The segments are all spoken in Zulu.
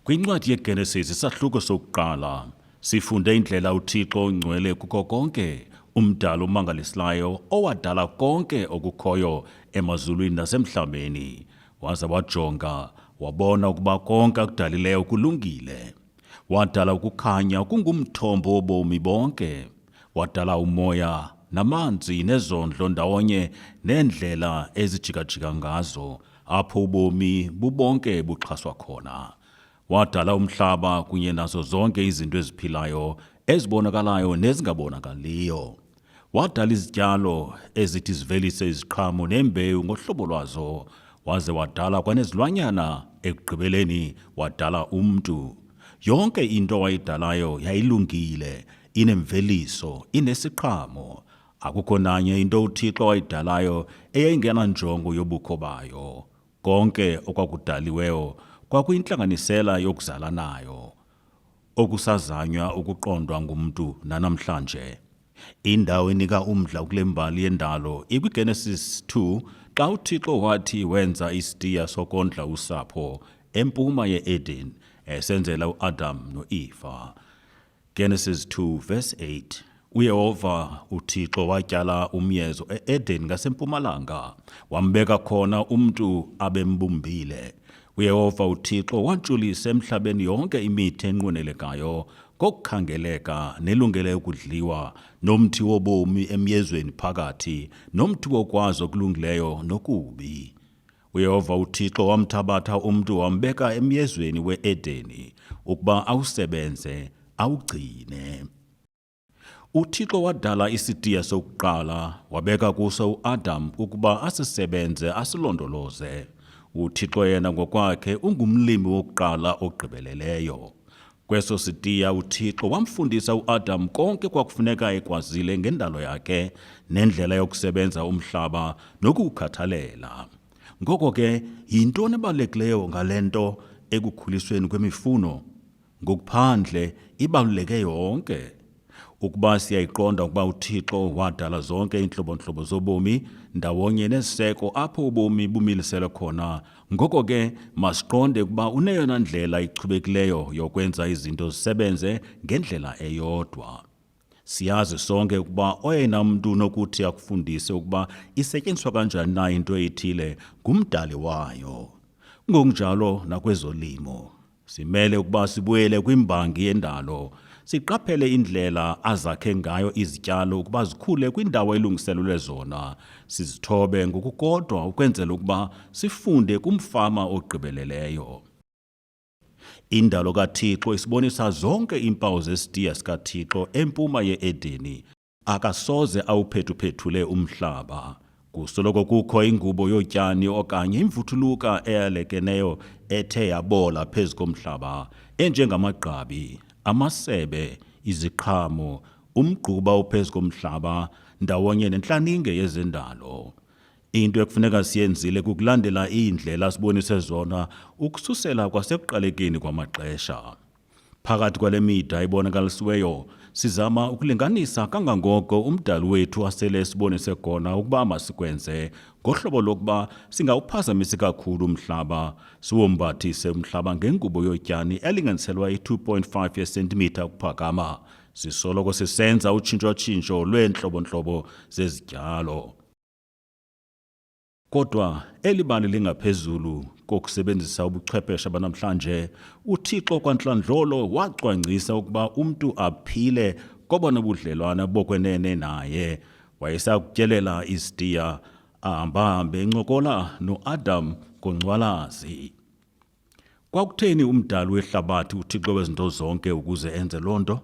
Kwincwadi yeGenesis isahluko sokuqala sifunde indlela uThixo ongcwele kuko konke umdala omangalisayo owadala konke okukhoyo emazulwini nasemhlabeni waze wajonga wabona ukuba konke akudalileyo kulungile. Wadala ukukhanya kungumthombo wobomi bonke, wadala umoya namanzi nezondlo ndawonye neendlela ezijika-jika ngazo apho ubomi bubonke buxhaswa khona. Wadala umhlaba kunye nazo zonke izinto eziphilayo ezibonakalayo nezingabonakaliyo. Wadala izityalo ezithi zivelise iziqhamo nembewu ngohlobo lwazo, waze wadala kwanezilwanyana, ekugqibeleni wadala umntu. Yonke into awayidalayo yayilungile, inemveliso, inesiqhamo. Akukho nanye into uThixo awayidalayo eyayingenanjongo yobukho bayo. Konke okwakudaliweyo kwakuyintlanganisela yokuzalanayo, okusazanywa ukuqondwa ngumntu nanamhlanje. Indawo enika umdla kule mbali yendalo ikwiGenesis 2 xa uThixo wathi wenza isitiya sokondla usapho empuma ye-Eden esenzela uAdam noEva. Genesis 2 verse 8. UYehova uThixo watyala umyezo e-Eden ngasempumalanga, wambeka khona umntu abembumbile. UYehova uThixo wantshulisa emhlabeni yonke imithi enqwenelekayo ngokukhangeleka nelungele ukudliwa, nomthi wobomi emyezweni phakathi, nomthi wokwazi okulungileyo nokubi. UYehova uThixo wamthabatha umntu wambeka emyezweni we-Edeni ukuba awusebenze, awugcine. uThixo wadala isitiya sokuqala, wabeka kuso uAdam ukuba asisebenze, asilondoloze. uThixo yena ngokwakhe ungumlimi wokuqala ogqibeleleyo. Kweso sitiya uThixo wamfundisa uAdam konke kwakufuneka ekwazile ngendalo yakhe nendlela yokusebenza umhlaba nokuwukhathalela. Ngoko ke, yintoni ebalulekileyo ngale nto ekukhulisweni kwemifuno? Ngokuphandle ibaluleke yonke. Ukuba siyayiqonda ukuba uThixo wadala zonke iintlobo-ntlobo zobomi ndawonye nesiseko apho ubomi bumiliselwe khona, ngoko ke masiqonde ukuba uneyona ndlela ichubekileyo yokwenza izinto zisebenze ngendlela eyodwa. Siyazi sonke ukuba oyena mntu unokuthi akufundise ukuba isetyenziswa kanjani na into ethile ngumdali wayo. Ngokunjalo nakwezolimo, simele ukuba sibuyele kwimbangi yendalo, siqaphele indlela azakhe ngayo izityalo ukuba zikhule kwindawo elungiselelwe zona, sizithobe ngokukodwa ukwenzela ukuba sifunde kumfama ogqibeleleyo. Indalo kaThixo isibonisa zonke iimpawu zesitiya sikaThixo empuma ye-Edeni. Akasoze awuphethuphethule umhlaba. Kusoloko kukho ingubo yotyani okanye imvuthuluka eyalekeneyo ethe yabola phezu komhlaba, enjengamagqabi, amasebe, iziqhamo, umgquba ophezu komhlaba, ndawonye nentlaninge yezendalo. Into ekufuneka siyenzile kukulandela iindlela sibonise zona ukususela kwasekuqalekeni kwamaxesha. Phakathi kwale mida ibonakalisiweyo, sizama ukulinganisa kangangoko umdali wethu asele sibonise khona ukuba masikwenze, ngohlobo lokuba singawuphazamisi kakhulu umhlaba, siwombathise umhlaba ngengubo yotyani elinganiselwa i-2.5 yesentimitha ukuphakama, sisoloko sisenza utshintsho-tshintsho lweentlobo-ntlobo zezityalo. Kodwa eli bali lingaphezulu kokusebenzisa ubuchwepheshe banamhlanje, uThixo kwantlandlolo wacwangcisa ukuba umntu aphile kobona budlelwane bokwenene naye. Wayesakutyelela isitiya, ahambahambe encokola noAdam ngongcwalazi. Kwakutheni umdali wehlabathi uThixo wezinto zonke ukuze enze loo nto?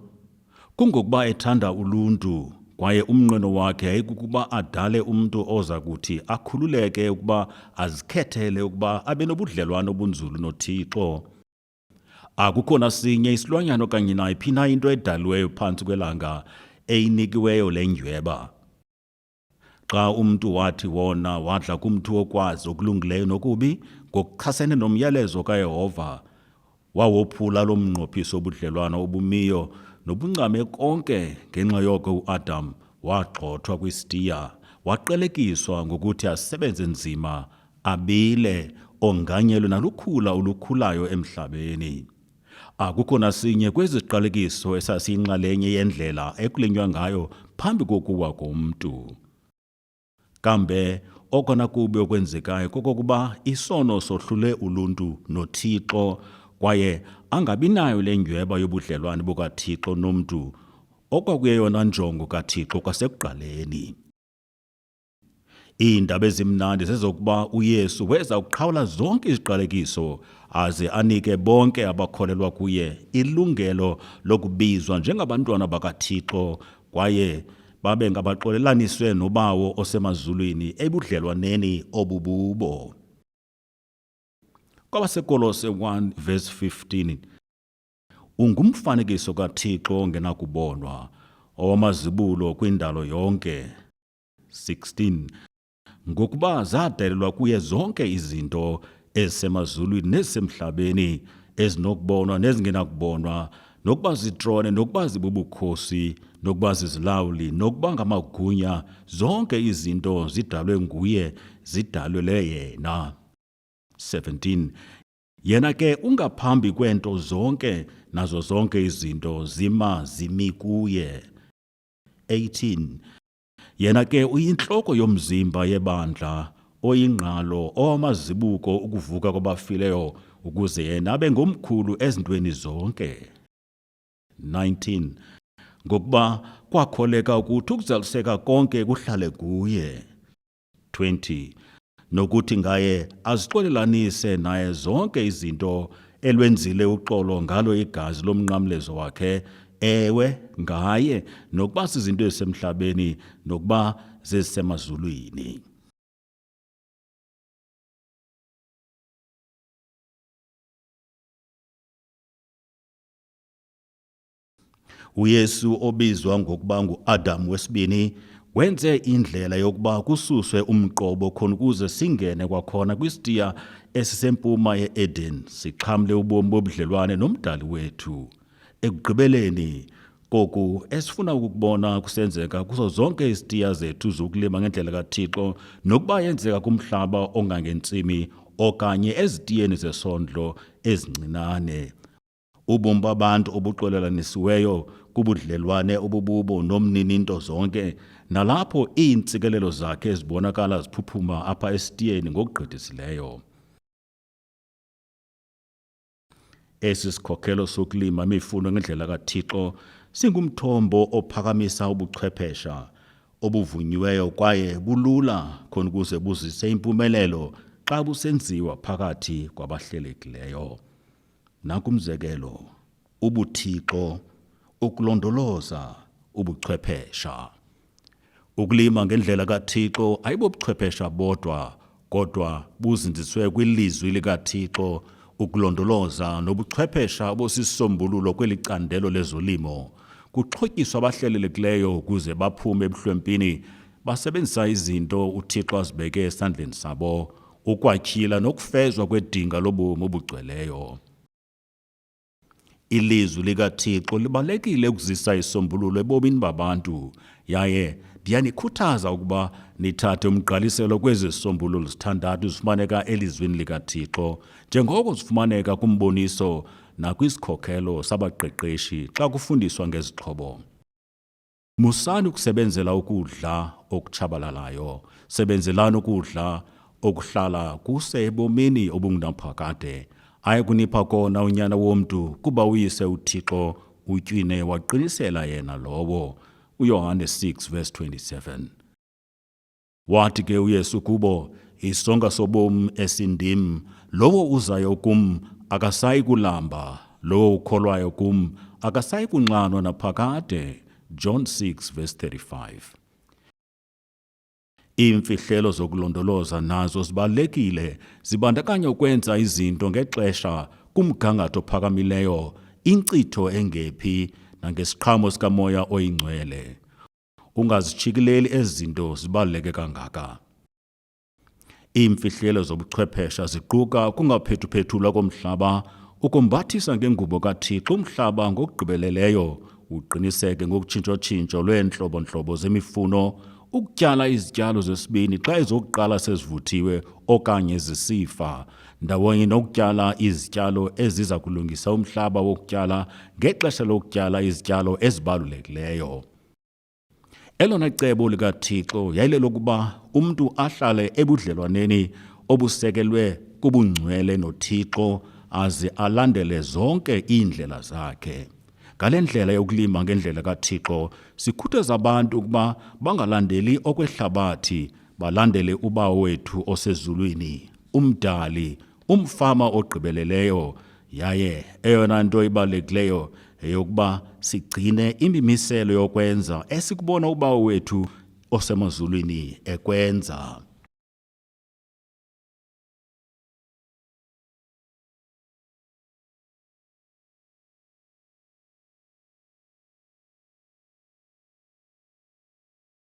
Kungokuba ethanda uluntu, kwaye umnqweno wakhe yayikukuba adale umntu oza kuthi akhululeke ukuba azikhethele ukuba abe nobudlelwane obunzulu noThixo. Akukho nasinye isilwanyana okanye nayiphi na into edaliweyo phantsi kwelanga eyinikiweyo le nyweba. Xa umntu wathi wona wadla kumthi wokwazi okulungileyo nokubi, ngokuchasene nomyalezo kaYehova, wawophula lo mnqophiso wobudlelwane obumiyo nobuncame konke. Ngenxa yoko uAdam wagxothwa kwisitiya, waqelekiswa ngokuthi asebenze nzima, abile, onganyelwe nalukhula olukhulayo emhlabeni. Akukho nasinye kwezi ziqalekiso esasiyinxalenye yendlela ekulinywa ngayo phambi kokuwa komntu. Kambe okona kubi okwenzekayo kokokuba isono sohlule uluntu noThixo kwaye angabinayo le nyweba yobudlelwane bukaThixo nomntu okwakuyeyona njongo kaThixo kwasekuqaleni. Iindaba ezimnandi zezokuba uYesu weza kuqhawula zonke iziqalekiso aze anike bonke abakholelwa kuye ilungelo lokubizwa njengabantwana bakaThixo kwaye babe ngabaxolelaniswe noBawo osemazulwini ebudlelwaneni obububo. KwabaseKolose 1 verse 15, ungumfanekiso kaThixo ongenakubonwa, owamazibulo kwindalo yonke. 16, ngokuba zadalelwa kuye zonke izinto ezisemazulwini nezisemhlabeni, ezinokubonwa nezingenakubonwa, nokuba zitrone, nokuba zibubukhosi, nokuba zizilawuli, nokuba ngamagunya, zonke izinto zidalwe nguye, zidalelwe yena. 17, yena ke ungaphambi kwento zonke, nazo zonke izinto zimi kuye. 18, yena ke uyintloko yomzimba yebandla, oyingqalo, owamazibuko ukuvuka kwabafileyo, ukuze yena abe ngomkhulu ezintweni zonke. 19, ngokuba kwakholeka ukuthi ukuzaliseka konke kuhlale kuye. 20, nokuthi ngaye azixolelanise naye zonke izinto, elwenzile uxolo ngalo igazi lomnqamlezo wakhe, ewe ngaye, nokuba sizinto ezisemhlabeni nokuba zezisemazulwini. uYesu obizwa ngokuba ngu-Adam wesibini wenze indlela yokuba kususwe umqobo khona ukuze singene kwakhona kwisitiya esisempuma ye-Eden, sixhamle ubomi bobudlelwane nomdali wethu. Ekugqibeleni koku esifuna ukubona kusenzeka kuzo zonke izitiya zethu zokulima ngendlela kaThixo, nokuba yenzeka kumhlaba ongangentsimi okanye ezitiyeni zesondlo ezincinane. Ubomi babantu obuxolelanisiweyo kubudlelwane obububo nomnininto zonke, nalapho iintsikelelo zakhe zibonakala ziphuphuma apha esitiyeni ngokugqithisileyo. Esi sikhokelo sokulima imifuno ngendlela kaThixo singumthombo ophakamisa ubuchwephesha obuvunyiweyo kwaye bulula khona ukuze buzise impumelelo xa busenziwa phakathi kwabahlelekileyo. Nakumzekelo, ubuThixo, ukulondoloza, ubuchwephesha. Ukulima ngendlela kaThixo ayibobuchwephesha bodwa, kodwa buzinziswe kwilizwi likaThixo. Ukulondoloza nobuchwephesha obusisisombululo kweli candelo lezolimo kuxhotyiswa abahlelelekileyo ukuze baphume ebuhlwempini basebenzisa izinto uThixo azibeke esandleni sabo, ukwatyhila nokufezwa kwedinga lobomi obugcweleyo. Ilizwi likaThixo libalulekile ukuzisa isombululo ebomini babantu, yaye ndiyanikhuthaza ukuba nithathe umgqaliselo kwezi zisombululo zithandathu zifumaneka elizwini likaThixo, njengoko zifumaneka kumboniso nakwisikhokelo sabaqeqeshi xa kufundiswa ngezixhobo. Musani ukusebenzela ukudla okutshabalalayo, sebenzelani ukudla okuhlala kuse ebomini obungunaphakade, aye kunipha kona unyana womntu, kuba uyise uThixo utywine waqinisela yena lowo. uYohane 6 verse 27. Wathi ke uYesu kubo, isonka sobomi esindim, lowo uzayo kum akasayi kulamba, lowo ukholwayo kum akasayi kunxanwa naphakade. John 6 verse 35. Iimfihlelo zokulondoloza nazo zibalulekile, zibandakanya ukwenza izinto ngexesha, kumgangatho ophakamileyo, inkcitho engephi, nangesiqhamo sikamoya oyingcwele. Ungazitshikileli ezi zinto zibaluleke kangaka. Iimfihlelo zobuchwephesha ziquka ukungaphethuphethulwa komhlaba, ukumbathisa ngengubo kaThixo umhlaba ngokugqibeleleyo, uqiniseke ngokutshintsho-tshintsho lweentlobo-ntlobo zemifuno, ukutyala izityalo zesibini xa ezokuqala sezivuthiwe okanye zisifa, ndawonye nokutyala izityalo eziza kulungisa umhlaba wokutyala ngexesha lokutyala izityalo ezibalulekileyo. Elona cebo likaThixo yayilelokuba umntu ahlale ebudlelwaneni obusekelwe kubungcwele noThixo aze alandele zonke iindlela zakhe. Ngale ndlela yokulima ngendlela kaThixo sikhuthaza abantu ukuba bangalandeli okwehlabathi, balandele uBawo wethu osezulwini, umdali, umfama ogqibeleleyo, yaye eyona nto ibalulekileyo yeyokuba sigcine imimiselo yokwenza esikubona uBawo wethu osemazulwini ekwenza.